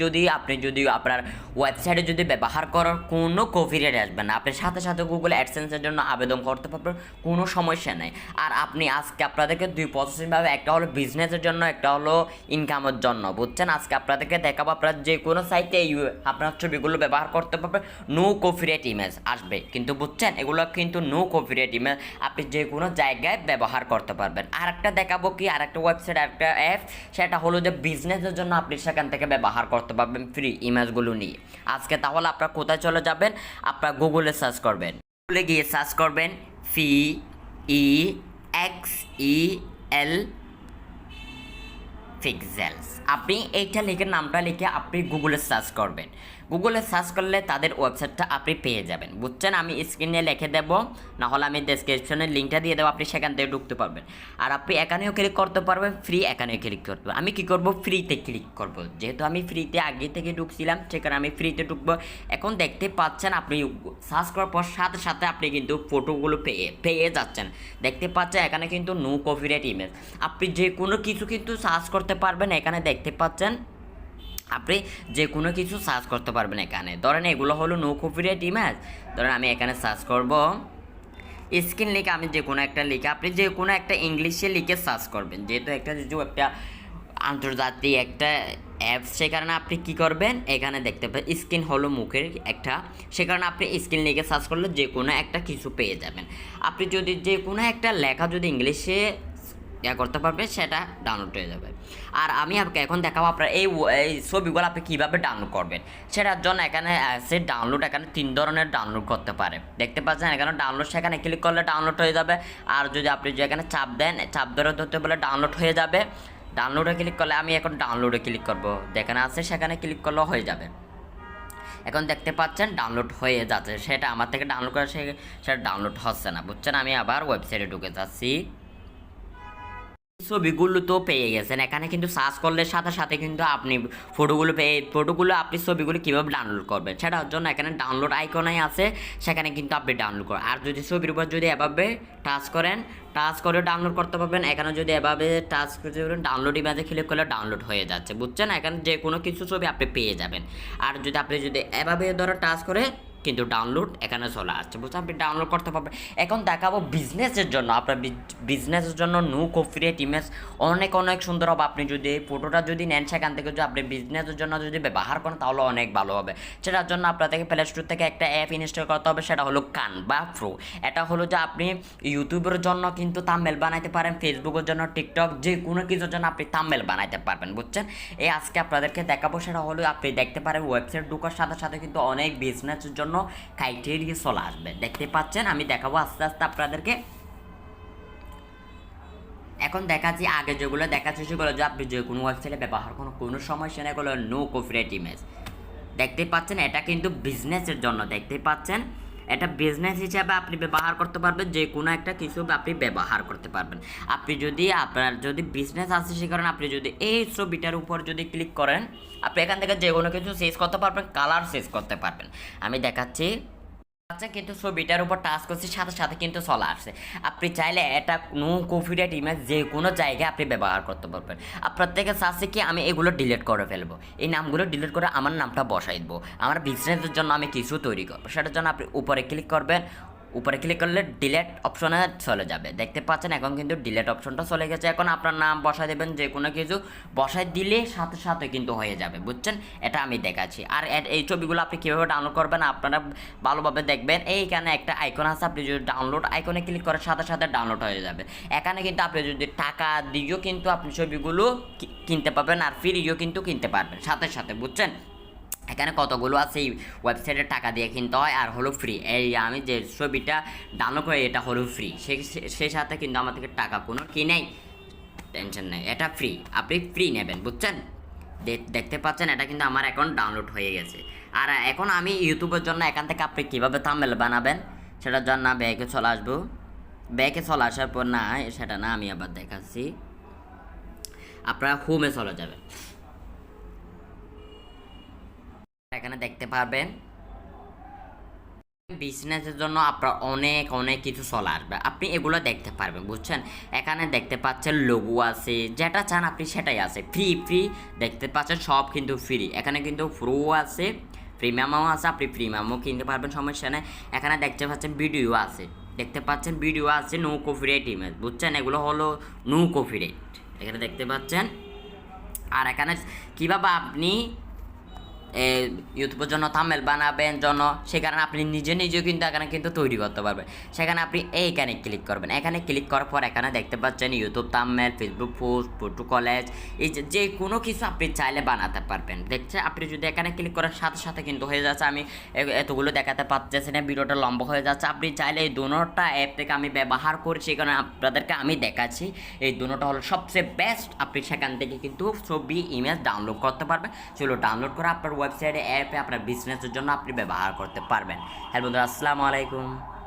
যদি আপনি যদি আপনার ওয়েবসাইটে যদি ব্যবহার করার কোনো কপিরাইট আসবে না, আপনি সাথে সাথে গুগল অ্যাডসেন্সের জন্য আবেদন করতে পারবেন, কোনো সমস্যা নেই। আর আপনি আজকে আপনাদেরকে দুই প্রসেসিংভাবে, একটা হলো বিজনেসের জন্য, একটা হলো ইনকামের জন্য, বুঝছেন। আজকে আপনাদেরকে দেখাবো আপনার যে কোনো সাইটে আপনার ছবিগুলো ব্যবহার করতে পারবেন, নো কপিরাইট ইমেজ আসবে কিন্তু, বুঝছেন। এগুলো কিন্তু নো কপিরাইট ইমেজ, আপনি যে কোনো জায়গায় ব্যবহার করতে পারবেন। আর একটা দেখাবো কি, আর একটা ওয়েবসাইট, আর একটা অ্যাপ, সেটা হলো যে বিজনেসের জন্য আপনি সেখান থেকে ব্যবহার করতে পারবেন ফ্রি ইমেজগুলো নিয়ে। আজকে তাহলে আপনারা কোথায় চলে যাবেন, আপনারা গুগলে সার্চ করবেন, গুগলে গিয়ে সার্চ করবেন ফি ই এক্স ই এল পিক্সেলস। আপনি এইটা লিখে, নামটা লিখে আপনি গুগলে সার্চ করবেন। গুগলে সার্চ করলে তাদের ওয়েবসাইটটা আপনি পেয়ে যাবেন, বুঝছেন। আমি স্ক্রিনে লিখে দেবো, না হলে আমি ডেসক্রিপশনে লিঙ্কটা দিয়ে দেবো, আপনি সেখান থেকে ঢুকতে পারবেন। আর আপনি এখানেও ক্লিক করতে পারবেন, ফ্রি এখানেও ক্লিক করতে পারবেন। আমি কী করবো, ফ্রিতে ক্লিক করব, যেহেতু আমি ফ্রিতে আগে থেকে ঢুকছিলাম, সেখানে আমি ফ্রিতে ঢুকবো। এখন দেখতে পাচ্ছেন আপনি সার্চ করার পর সাথে সাথে আপনি কিন্তু ফটোগুলো পেয়ে যাচ্ছেন। দেখতে পাচ্ছেন এখানে কিন্তু নো কপিরাইট ইমেজ, আপনি যে কোনো কিছু কিন্তু সার্চ করতে পারবেন। এখানে দেখতে পাচ্ছেন আপনি যে কোনো কিছু সার্চ করতে পারবেন এখানে। ধরেন এগুলো হলো নো কপিরাইট ইমেজ। ধরেন আমি এখানে সার্চ করব স্ক্রিন লিখে, আমি যে কোনো একটা লিখে, আপনি যে কোনো একটা ইংলিশে লিখে সার্চ করবেন, যেহেতু একটা একটা আন্তর্জাতিক একটা অ্যাপস, সে কারণে আপনি কী করবেন, এখানে দেখতে পাবেন স্ক্রিন হলো মুখের একটা, সে কারণে আপনি স্ক্রিন লিখে সার্চ করলে যে কোনো একটা কিছু পেয়ে যাবেন। আপনি যদি যে কোনো একটা লেখা যদি ইংলিশে করতে পারবে, সেটা ডাউনলোড হয়ে যাবে। আর আমি আপনাকে এখন দেখাবো আপনার এই ছবিগুলো আপনি কীভাবে ডাউনলোড করবেন। সেটার জন্য এখানে সে ডাউনলোড, এখানে 3 ধরনের ডাউনলোড করতে পারে, দেখতে পাচ্ছেন এখানে ডাউনলোড, সেখানে ক্লিক করলে ডাউনলোড হয়ে যাবে। আর যদি আপনি যে এখানে চাপ দেন, চাপ ধরতে বলে ডাউনলোড হয়ে যাবে। ডাউনলোডে ক্লিক করলে, আমি এখন ডাউনলোডে ক্লিক করব, যেখানে আছে সেখানে ক্লিক করলেও হয়ে যাবে। এখন দেখতে পাচ্ছেন ডাউনলোড হয়ে যাচ্ছে, সেটা আমার থেকে ডাউনলোড করে সেটা ডাউনলোড হচ্ছে না, বুঝছেন। আমি আবার ওয়েবসাইটে ঢুকে যাচ্ছি। ছবিগুলো তো পেয়ে গেছেন, এখানে কিন্তু সার্চ করলে সাথে সাথে কিন্তু আপনি ফটোগুলো আপনি ছবিগুলো কীভাবে ডাউনলোড করবেন, সেটার জন্য এখানে ডাউনলোড আইকনেই আছে, সেখানে কিন্তু আপনি ডাউনলোড করেন। আর যদি ছবির উপর যদি এভাবে টাচ করেন, টাচ করে ডাউনলোড করতে পারবেন। এখানে যদি এভাবে টাচ করে ডাউনলোড ইমেজে ক্লিক করলে ডাউনলোড হয়ে যাচ্ছে, বুঝছেন। এখানে যে কোনো কিছু ছবি আপনি পেয়ে যাবেন। আর আপনি যদি এভাবে ধরো টাচ করে কিন্তু ডাউনলোড এখানে চলে আসছে, বুঝছেন, আপনি ডাউনলোড করতে পারবেন। এখন দেখাবো বিজনেসের জন্য, আপনার বিজনেসের জন্য নো কপিরাইট ইমেজ অনেক অনেক সুন্দর হবে। আপনি যদি এই ফটোটা যদি নেন, সেখান থেকে যদি আপনি বিজনেসের জন্য যদি ব্যবহার করেন, তাহলে অনেক ভালো হবে। সেটার জন্য আপনাদেরকে প্লে স্টোর থেকে একটা অ্যাপ ইনস্টল করতে হবে, সেটা হলো কানভা প্রো। এটা হলো যে আপনি ইউটিউবের জন্য কিন্তু থাম্বনেল বানাইতে পারেন, ফেসবুকের জন্য, টিকটক, যে কোনো কিছুর জন্য আপনি থাম্বনেল বানাইতে পারবেন, বুঝছেন। এই আজকে আপনাদেরকে দেখাবো, সেটা হলো আপনি দেখতে পারেন ওয়েবসাইট ঢোকার সাথে সাথে কিন্তু অনেক বিজনেসের জন্য ক্রাইটেরিয়া চলে আসবে, দেখতে পাচ্ছেন। আমি দেখাবো আস্তে আস্তে আপনাদেরকে। এখন দেখাচ্ছি আগে যেগুলো দেখাচ্ছি, সেগুলো যে আপনি যে কোনো ওয়েবসাইটে ব্যবহার করুন, কোনো সমস্যা নেই, এগুলো নো কপিরাইট ইমেজ। দেখতে পাচ্ছেন এটা কিন্তু বিজনেসের জন্য, দেখতে পাচ্ছেন এটা বিজনেস হিসাবে আপনি ব্যবহার করতে পারবেন, যে কোনো একটা কিছু আপনি ব্যবহার করতে পারবেন। আপনি যদি আপনার যদি বিজনেস আছে, সে কারণে আপনি যদি এই ছবিটার উপর যদি ক্লিক করেন, আপনি এখান থেকে যে কোনো কিছু চেঞ্জ করতে পারবেন, কালার চেঞ্জ করতে পারবেন। আমি দেখাচ্ছি, আচ্ছা, কিন্তু ছবিটার উপর টাচ করছি, সাথে সাথে কিন্তু চলে আসছে। আপনি চাইলে এটা নো কপিরাইট ইমেজ যে কোনো জায়গায় আপনি ব্যবহার করতে পারবেন। আপনার থেকে চাচ্ছে কি, আমি এগুলো ডিলিট করে ফেলবো, এই নামগুলো ডিলিট করে আমার নামটা বসাই দেবো, আমার বিজনেসের জন্য আমি কিছু তৈরি করবো। সেটার জন্য আপনি উপরে ক্লিক করবেন, উপরে ক্লিক করলে ডিলেট অপশনে চলে যাবে, দেখতে পাচ্ছেন এখন কিন্তু ডিলেট অপশনটা চলে গেছে। এখন আপনার নাম বসাই দেবেন, যে কোনো কিছু বসাই দিলে সাথে সাথে কিন্তু হয়ে যাবে, বুঝছেন। এটা আমি দেখাচ্ছি। আর এই ছবিগুলো আপনি কীভাবে ডাউনলোড করবেন আপনারা ভালোভাবে দেখবেন। এইখানে একটা আইকন আছে, আপনি যদি ডাউনলোড আইকনে ক্লিক করার সাথে সাথে ডাউনলোড হয়ে যাবে। এখানে কিন্তু আপনি যদি টাকা দিয়েও কিন্তু আপনি ছবিগুলো কিনতে পারবেন, আর ফ্রিও কিন্তু কিনতে পারবেন সাথে সাথে, বুঝছেন। এখানে কতগুলো আছে, এই ওয়েবসাইটে টাকা দিয়ে কিনতে হয় আর হলো ফ্রি। এই আমি যে ছবিটা ডাউনলোড করি, এটা হলো ফ্রি, সেই সাথে কিন্তু আমার থেকে টাকা কোনো কি নেই, টেনশন নেই, এটা ফ্রি, আপনি ফ্রি নেবেন, বুঝছেন। দেখতে পাচ্ছেন এটা কিন্তু আমার অ্যাকাউন্ট ডাউনলোড হয়ে গেছে। আর এখন আমি ইউটিউবের জন্য এখান থেকে আপনি কীভাবে থাম্বনেল বানাবেন, সেটার জন্য ব্যাকে চলে আসবো। ব্যাকে চলে আসার পর, না সেটা না, আমি আবার দেখাচ্ছি, আপনারা হোমে চলে যাবেন। এখানে দেখতে পারবেন বিজনেসের জন্য আপনার অনেক অনেক কিছু চলে আসবে, আপনি এগুলো দেখতে পারবেন, বুঝছেন। এখানে দেখতে পাচ্ছেন লোগো আছে, যেটা চান আপনি সেটাই আছে। ফ্রি ফ্রি দেখতে পাচ্ছেন, সব কিন্তু ফ্রি। এখানে কিন্তু প্রো আছে, প্রিমিয়ামও আছে, আপনি প্রিমিয়ামও কিনতে পারবেন, সমস্যা নেই। এখানে দেখতে পাচ্ছেন ভিডিও আছে, দেখতে পাচ্ছেন ভিডিও আছে, নো কপিরাইট ইমেজ, বুঝছেন। এগুলো হলো নো কপিরাইট, এখানে দেখতে পাচ্ছেন। আর এখানে কীভাবে আপনি ইউটিউবের জন্য থাম্বনেল বানাবেন জন্য, সেখানে আপনি নিজে নিজেও কিন্তু এখানে কিন্তু তৈরি করতে পারবেন। সেখানে আপনি এইখানে ক্লিক করবেন, এখানে ক্লিক করার পর এখানে দেখতে পাচ্ছেন YouTube thumbnail, Facebook post, photo college, এই যে কোনো কিছু আপনি চাইলে বানাতে পারবেন। দেখছে আপনি যদি এখানে ক্লিক করার সাথে সাথে কিন্তু হয়ে যাচ্ছে। আমি এতগুলো দেখাতে পারতেছি না, ভিডিওটা লম্বা হয়ে যাচ্ছে। আপনি চাইলে এই দুটোটা অ্যাপ থেকে আমি ব্যবহার করি, সেখানে আপনাদেরকে আমি দেখাচ্ছি। এই দুটোটা হলো সবচেয়ে বেস্ট। আপনি সেখান থেকে কিন্তু ছবি ইমেজ ডাউনলোড করতে পারবেন। চলো ডাউনলোড করে আপনার ওয়েবসাইটে অ্যাপে আপনার বিজনেসের জন্য আপনি ব্যবহার করতে পারবেন। হ্যালো বন্ধুরা, আসসালামু আলাইকুম।